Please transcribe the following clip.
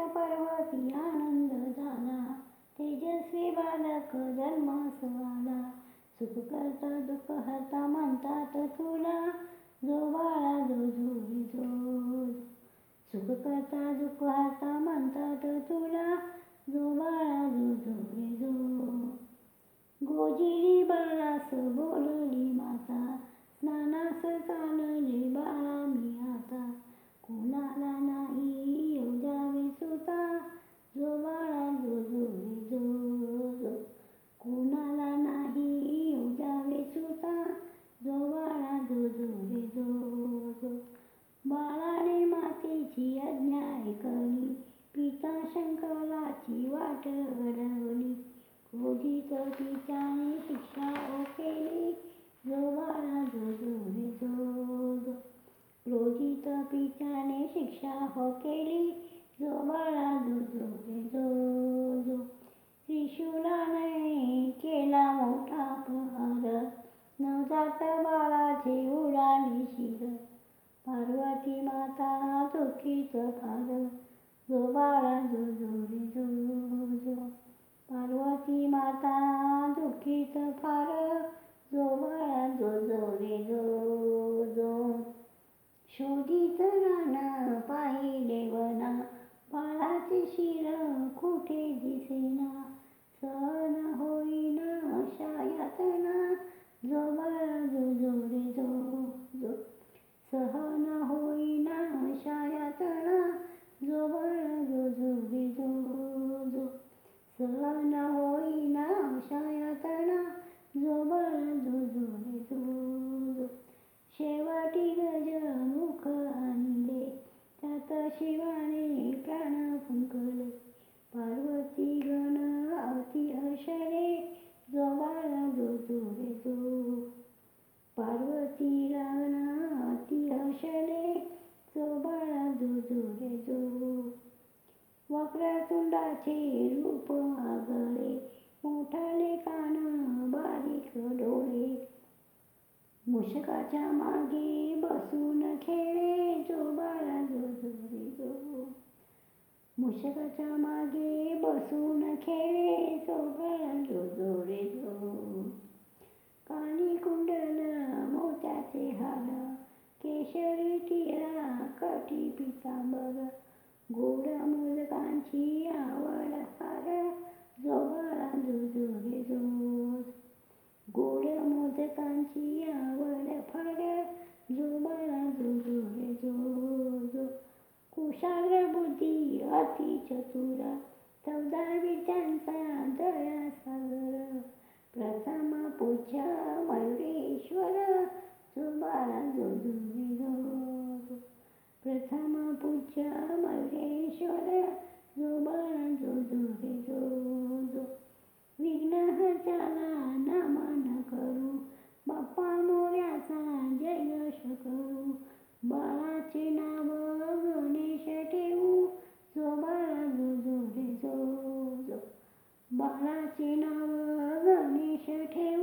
पर्वती आनंद झाला, तेजस्वी बालक जन्मास आला. सुख करता दुःख हरता म्हणतात तुला, जो बाळा जो रे जो. सुख करता दुःख हरता म्हणतात तुला, जो बाळा जो रे जो. गोजिरी बाळास बोलली माता, स्नानास चालले बाळा मी आता. कोणाला नाही येऊ द्यावे सुता, जो बाळा जो रे जो. कोणाला नाही येऊ द्यावे सुता, जो बाळा जो रे जो. बाळाने मातेची आज्ञा ऐकली, पिता शंकराची वाट अडवली. क्रोधित पित्याने शिक्षा केली, जो बाळा जो रे जो. क्रोधित पित्याने शिक्षा केली, जो बाळा जो रे जो. त्रिशूलाने केला मोठा प्रहार, नवजात बाळाचे उडाले शिर. पार्वती माता दुःखीत फार, जो बाळा जो रे जो. पार्वती माता दुःखीत फार, जो बाळा जो रे जो. शोधित रान पाहिले वना, बाळाचे शिर कुठे दिसेना. सहन होईना अशा यातना, जो बाळा जो रे जो. सहन होईना अशा यातना, जो बाळा जो रे जो. सहन होईना अशा यातना, जो बाळा जो रे जो. शेवटी गजमुख आणले, त्यात शिवाने प्राण फुंकले. पार्वती गण अति हर्षले, जो बाळा जो रे जो. पार्वती गण अति हर्षले, जो बाळा जो रे जो. वक्रतुंडाचे रूप आगळे, मोठाले कान बारीक डोळे. मूषकाच्या मागे बसून खेळे, जो बाळा जो रे जो. मूषकाच्या मागे बसून खेळे, जो बाळा जो रे जो. कानी कुंडल मोत्याचे हार, केशरी टिळा कटी पितांबर. गोड मोदकांची आवड फार, जो बाळा जो रे जो. गोड मोदकांची आवड फार, जो बाळा जो रे जो. कुशाग्र बुद्धी अति चतुर, 14 विद्यांचा दया सागर. प्रथम पूज्य मयुरेश्वर, जो बाळा जो रे जो. प्रथम पूज्य मयुरेश्वर, जो बाळा जो रे जो. विघ्नहर्त्याला नमन करू, बाप्पा मोरयाचा जय यश करू. बाळाचे नाव गणेश ठेवू, जो बाळा जो रे जो. बाळाचे नाव गणेश ठेवू.